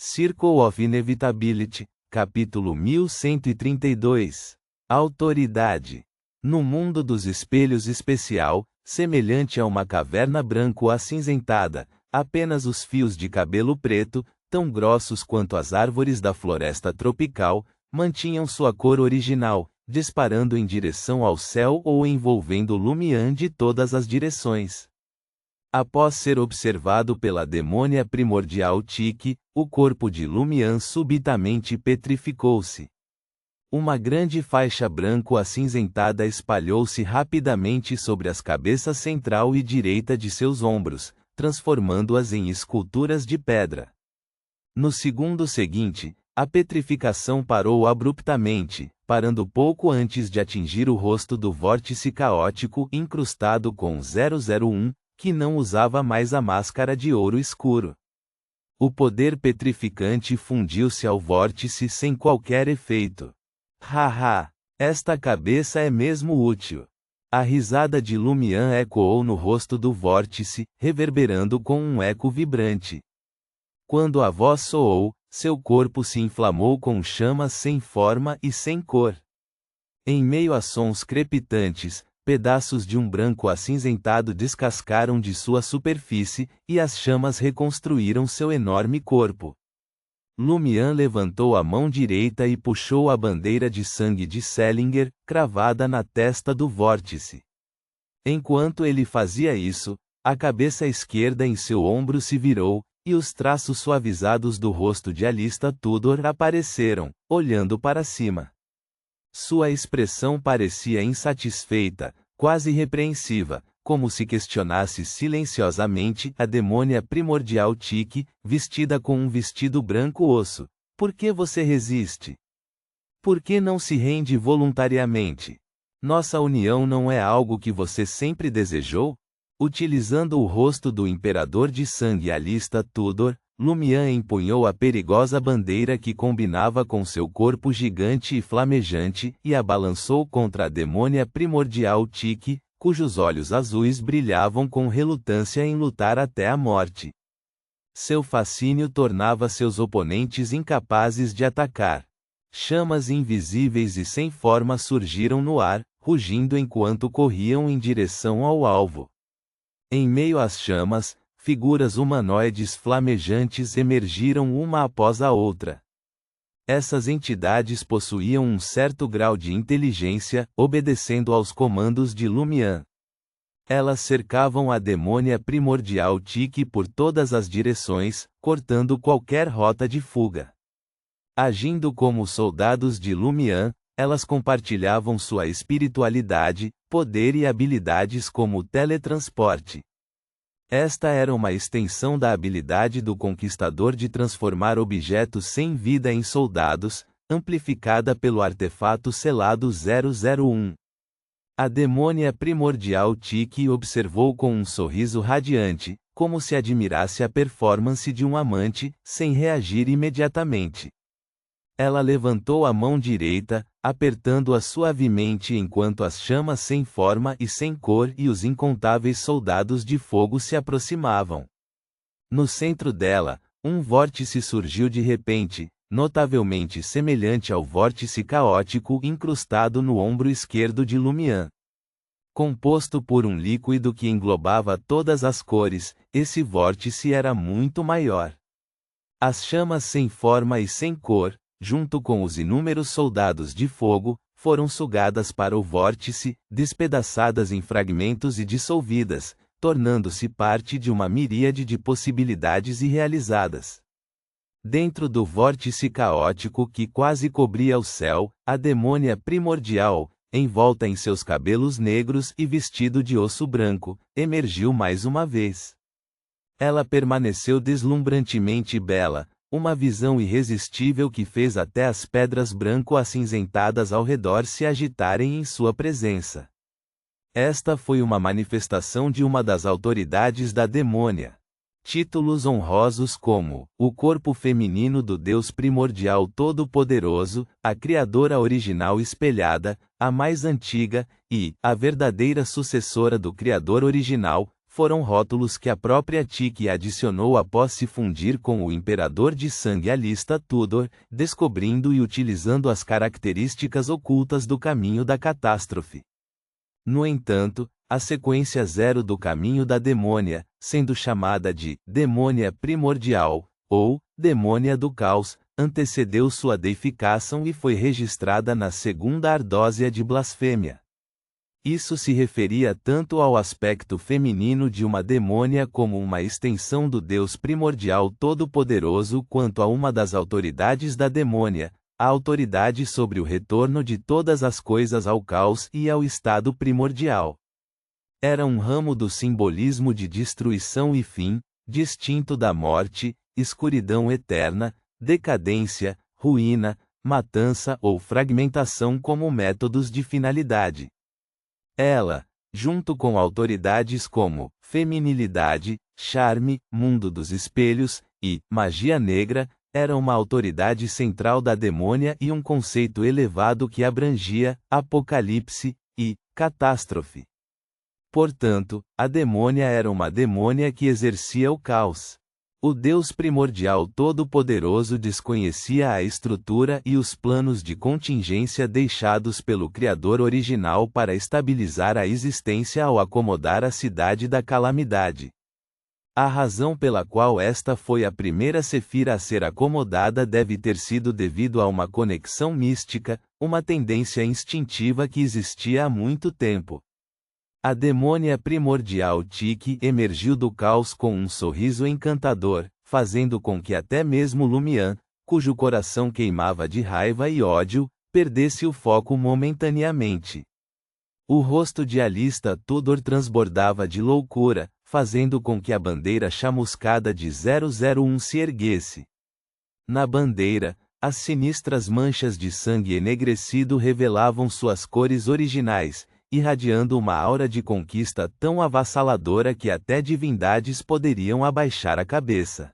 Circle of Inevitability, capítulo 1132. Autoridade. No mundo dos espelhos especial, semelhante a uma caverna branco-acinzentada, apenas os fios de cabelo preto, tão grossos quanto as árvores da floresta tropical, mantinham sua cor original, disparando em direção ao céu ou envolvendo Lumian de todas as direções. Após ser observado pela demônia primordial Tiki, o corpo de Lumian subitamente petrificou-se. Uma grande faixa branco-acinzentada espalhou-se rapidamente sobre as cabeças central e direita de seus ombros, transformando-as em esculturas de pedra. No segundo seguinte, a petrificação parou abruptamente, parando pouco antes de atingir o rosto do vórtice caótico incrustado com 001, que não usava mais a máscara de ouro escuro. O poder petrificante fundiu-se ao vórtice sem qualquer efeito. Haha, esta cabeça é mesmo útil. A risada de Lumian ecoou no rosto do vórtice, reverberando com um eco vibrante. Quando a voz soou, seu corpo se inflamou com chamas sem forma e sem cor. Em meio a sons crepitantes, pedaços de um branco acinzentado descascaram de sua superfície, e as chamas reconstruíram seu enorme corpo. Lumian levantou a mão direita e puxou a bandeira de sangue de Selinger, cravada na testa do vórtice. Enquanto ele fazia isso, a cabeça esquerda em seu ombro se virou, e os traços suavizados do rosto de Alista Tudor apareceram, olhando para cima. Sua expressão parecia insatisfeita, quase repreensiva, como se questionasse silenciosamente a demônia primordial Tiki, vestida com um vestido branco osso. Por que você resiste? Por que não se rende voluntariamente? Nossa união não é algo que você sempre desejou? Utilizando o rosto do imperador de sangue Alista Tudor, Lumian empunhou a perigosa bandeira que combinava com seu corpo gigante e flamejante e a balançou contra a demônia primordial Tiki, cujos olhos azuis brilhavam com relutância em lutar até a morte. Seu fascínio tornava seus oponentes incapazes de atacar. Chamas invisíveis e sem forma surgiram no ar, rugindo enquanto corriam em direção ao alvo. Em meio às chamas, figuras humanoides flamejantes emergiram uma após a outra. Essas entidades possuíam um certo grau de inteligência, obedecendo aos comandos de Lumian. Elas cercavam a demônia primordial Tiki por todas as direções, cortando qualquer rota de fuga. Agindo como soldados de Lumian, elas compartilhavam sua espiritualidade, poder e habilidades como teletransporte. Esta era uma extensão da habilidade do Conquistador de transformar objetos sem vida em soldados, amplificada pelo artefato selado 001. A demônia primordial Tiki observou com um sorriso radiante, como se admirasse a performance de um amante, sem reagir imediatamente. Ela levantou a mão direita, apertando-a suavemente enquanto as chamas sem forma e sem cor e os incontáveis soldados de fogo se aproximavam. No centro dela, um vórtice surgiu de repente, notavelmente semelhante ao vórtice caótico incrustado no ombro esquerdo de Lumian. Composto por um líquido que englobava todas as cores, esse vórtice era muito maior. As chamas sem forma e sem cor, junto com os inúmeros soldados de fogo, foram sugadas para o vórtice, despedaçadas em fragmentos e dissolvidas, tornando-se parte de uma miríade de possibilidades irrealizadas. Dentro do vórtice caótico que quase cobria o céu, a demônia primordial, envolta em seus cabelos negros e vestido de osso branco, emergiu mais uma vez. Ela permaneceu deslumbrantemente bela, uma visão irresistível que fez até as pedras branco-acinzentadas ao redor se agitarem em sua presença. Esta foi uma manifestação de uma das autoridades da demônia. Títulos honrosos como o corpo feminino do Deus primordial todo-poderoso, a criadora original espelhada, a mais antiga, e a verdadeira sucessora do Criador original, foram rótulos que a própria Tiki adicionou após se fundir com o imperador de sangue Alista Tudor, descobrindo e utilizando as características ocultas do caminho da catástrofe. No entanto, a sequência 0 do caminho da demônia, sendo chamada de demônia primordial, ou demônia do caos, antecedeu sua deificação e foi registrada na segunda ardósia de blasfêmia. Isso se referia tanto ao aspecto feminino de uma demônia como uma extensão do Deus primordial todo-poderoso quanto a uma das autoridades da demônia, a autoridade sobre o retorno de todas as coisas ao caos e ao estado primordial. Era um ramo do simbolismo de destruição e fim, distinto da morte, escuridão eterna, decadência, ruína, matança ou fragmentação como métodos de finalidade. Ela, junto com autoridades como feminilidade, charme, mundo dos espelhos e magia negra, era uma autoridade central da demônia e um conceito elevado que abrangia apocalipse e catástrofe. Portanto, a demônia era uma demônia que exercia o caos. O Deus primordial todo-poderoso desconhecia a estrutura e os planos de contingência deixados pelo Criador original para estabilizar a existência ao acomodar a cidade da calamidade. A razão pela qual esta foi a primeira Sefira a ser acomodada deve ter sido devido a uma conexão mística, uma tendência instintiva que existia há muito tempo. A demônia primordial Tiki emergiu do caos com um sorriso encantador, fazendo com que até mesmo Lumian, cujo coração queimava de raiva e ódio, perdesse o foco momentaneamente. O rosto de Alista Tudor transbordava de loucura, fazendo com que a bandeira chamuscada de 001 se erguesse. Na bandeira, as sinistras manchas de sangue enegrecido revelavam suas cores originais, irradiando uma aura de conquista tão avassaladora que até divindades poderiam abaixar a cabeça.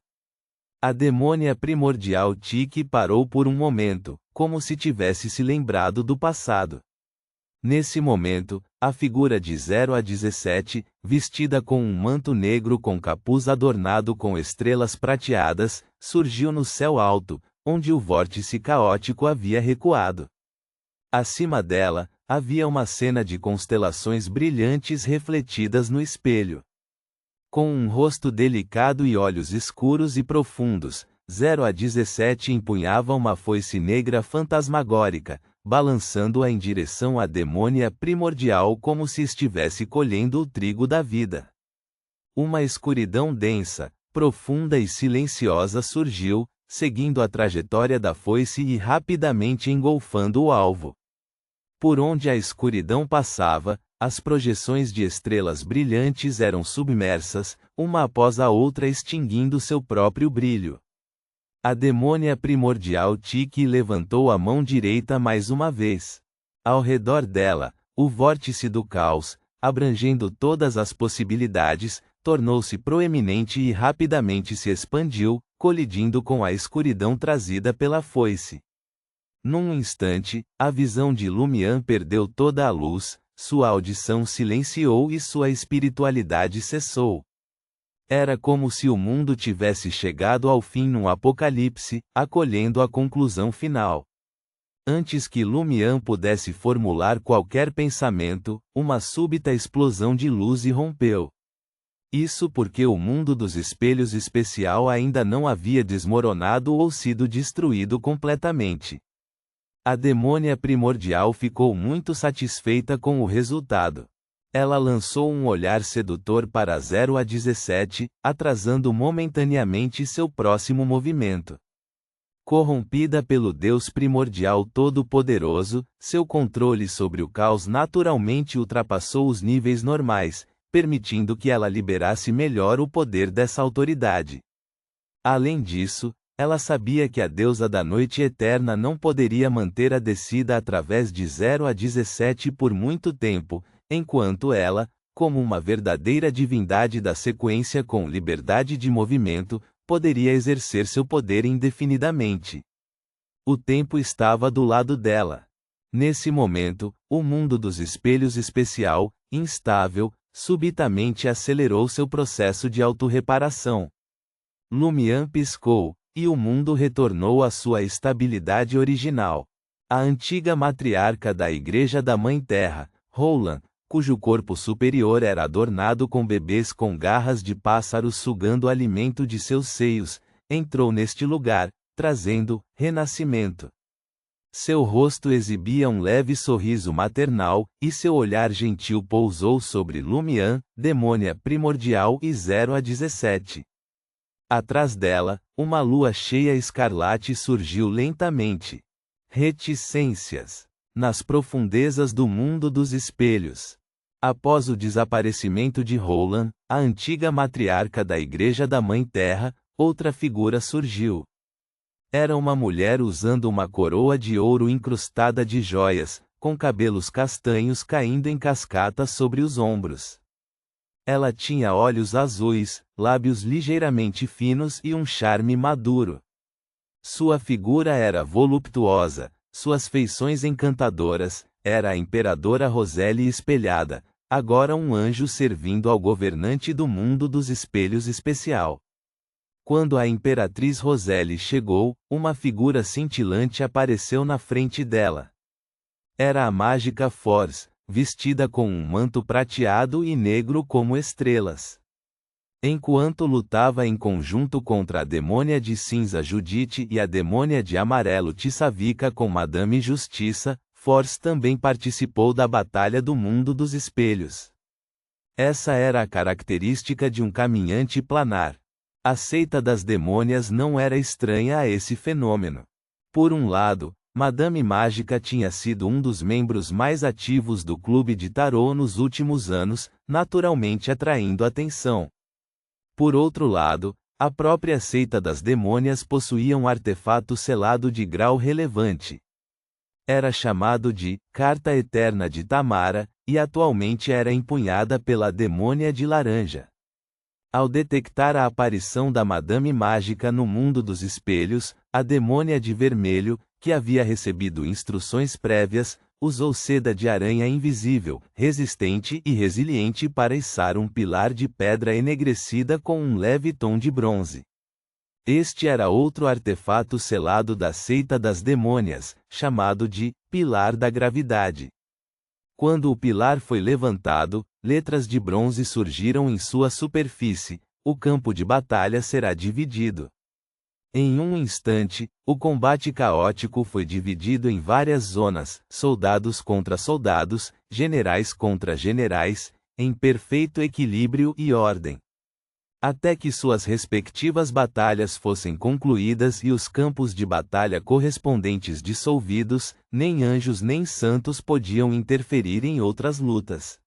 A demônia primordial Tiki parou por um momento, como se tivesse se lembrado do passado. Nesse momento, a figura de 0 a 17, vestida com um manto negro com capuz adornado com estrelas prateadas, surgiu no céu alto, onde o vórtice caótico havia recuado. Acima dela, havia uma cena de constelações brilhantes refletidas no espelho. Com um rosto delicado e olhos escuros e profundos, 0 a 17 empunhava uma foice negra fantasmagórica, balançando-a em direção à demônia primordial como se estivesse colhendo o trigo da vida. Uma escuridão densa, profunda e silenciosa surgiu, seguindo a trajetória da foice e rapidamente engolfando o alvo. Por onde a escuridão passava, as projeções de estrelas brilhantes eram submersas, uma após a outra extinguindo seu próprio brilho. A demônia primordial Tiki levantou a mão direita mais uma vez. Ao redor dela, o vórtice do caos, abrangendo todas as possibilidades, tornou-se proeminente e rapidamente se expandiu, colidindo com a escuridão trazida pela foice. Num instante, a visão de Lumian perdeu toda a luz, sua audição silenciou e sua espiritualidade cessou. Era como se o mundo tivesse chegado ao fim num apocalipse, acolhendo a conclusão final. Antes que Lumian pudesse formular qualquer pensamento, uma súbita explosão de luz irrompeu. Isso porque o mundo dos espelhos especial ainda não havia desmoronado ou sido destruído completamente. A demônia primordial ficou muito satisfeita com o resultado. Ela lançou um olhar sedutor para 0 a 17, atrasando momentaneamente seu próximo movimento. Corrompida pelo Deus primordial todo-poderoso, seu controle sobre o caos naturalmente ultrapassou os níveis normais, permitindo que ela liberasse melhor o poder dessa autoridade. Além disso, ela sabia que a deusa da noite eterna não poderia manter a descida através de 0 a 17 por muito tempo, enquanto ela, como uma verdadeira divindade da sequência com liberdade de movimento, poderia exercer seu poder indefinidamente. O tempo estava do lado dela. Nesse momento, o mundo dos espelhos especial, instável, subitamente acelerou seu processo de autorreparação. Lumian piscou, e o mundo retornou à sua estabilidade original. A antiga matriarca da Igreja da Mãe Terra, Roland, cujo corpo superior era adornado com bebês com garras de pássaros sugando alimento de seus seios, entrou neste lugar, trazendo renascimento. Seu rosto exibia um leve sorriso maternal, e seu olhar gentil pousou sobre Lumian, demônia primordial e 0 a 17. Atrás dela, uma lua cheia escarlate surgiu lentamente. Reticências. Nas profundezas do mundo dos espelhos. Após o desaparecimento de Roland, a antiga matriarca da Igreja da Mãe Terra, outra figura surgiu. Era uma mulher usando uma coroa de ouro incrustada de joias, com cabelos castanhos caindo em cascata sobre os ombros. Ela tinha olhos azuis, lábios ligeiramente finos e um charme maduro. Sua figura era voluptuosa, suas feições encantadoras, era a imperadora Roseli espelhada, agora um anjo servindo ao governante do mundo dos espelhos especial. Quando a imperatriz Roseli chegou, uma figura cintilante apareceu na frente dela. Era a mágica Force, vestida com um manto prateado e negro como estrelas. Enquanto lutava em conjunto contra a demônia de cinza Judite e a demônia de amarelo Tissavica com Madame Justiça, Force também participou da Batalha do Mundo dos Espelhos. Essa era a característica de um caminhante planar. A seita das demônias não era estranha a esse fenômeno. Por um lado, Madame Mágica tinha sido um dos membros mais ativos do clube de tarô nos últimos anos, naturalmente atraindo atenção. Por outro lado, a própria seita das demônias possuía um artefato selado de grau relevante. Era chamado de Carta Eterna de Tamara, e atualmente era empunhada pela demônia de laranja. Ao detectar a aparição da Madame Mágica no mundo dos espelhos, a demônia de vermelho, que havia recebido instruções prévias, usou seda de aranha invisível, resistente e resiliente para içar um pilar de pedra enegrecida com um leve tom de bronze. Este era outro artefato selado da seita das demônias, chamado de Pilar da Gravidade. Quando o pilar foi levantado, letras de bronze surgiram em sua superfície. O campo de batalha será dividido. Em um instante, o combate caótico foi dividido em várias zonas, soldados contra soldados, generais contra generais, em perfeito equilíbrio e ordem. Até que suas respectivas batalhas fossem concluídas e os campos de batalha correspondentes dissolvidos, nem anjos nem santos podiam interferir em outras lutas.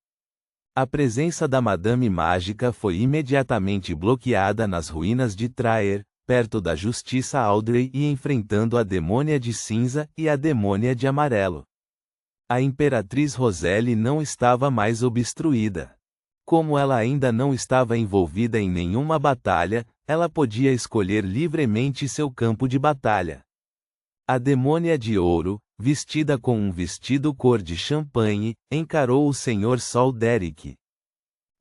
A presença da Madame Mágica foi imediatamente bloqueada nas ruínas de Traer, perto da Justiça Audrey e enfrentando a demônia de cinza e a demônia de amarelo. A imperatriz Roseli não estava mais obstruída. Como ela ainda não estava envolvida em nenhuma batalha, ela podia escolher livremente seu campo de batalha. A demônia de ouro, vestida com um vestido cor de champanhe, encarou o Senhor Sol Derek.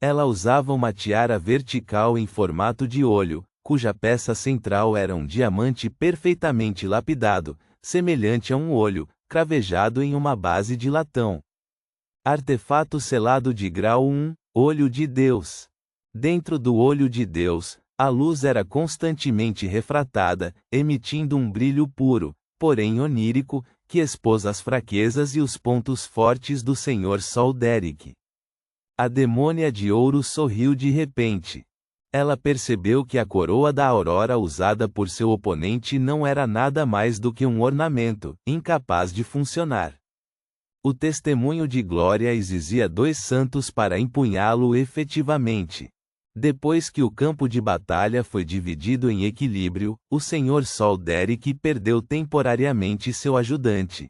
Ela usava uma tiara vertical em formato de olho, cuja peça central era um diamante perfeitamente lapidado, semelhante a um olho, cravejado em uma base de latão. Artefato selado de grau 1, Olho de Deus. Dentro do olho de Deus, a luz era constantemente refratada, emitindo um brilho puro, porém onírico, que expôs as fraquezas e os pontos fortes do Senhor Sol Derek. A demônia de ouro sorriu de repente. Ela percebeu que a coroa da aurora usada por seu oponente não era nada mais do que um ornamento, incapaz de funcionar. O testemunho de glória exigia 2 santos para empunhá-lo efetivamente. Depois que o campo de batalha foi dividido em equilíbrio, o Senhor Sol Derek perdeu temporariamente seu ajudante.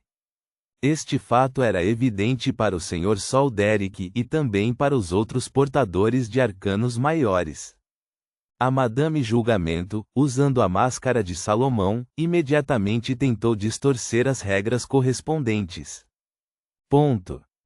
Este fato era evidente para o Senhor Sol Derek e também para os outros portadores de arcanos maiores. A Madame Julgamento, usando a máscara de Salomão, imediatamente tentou distorcer as regras correspondentes. Ponto.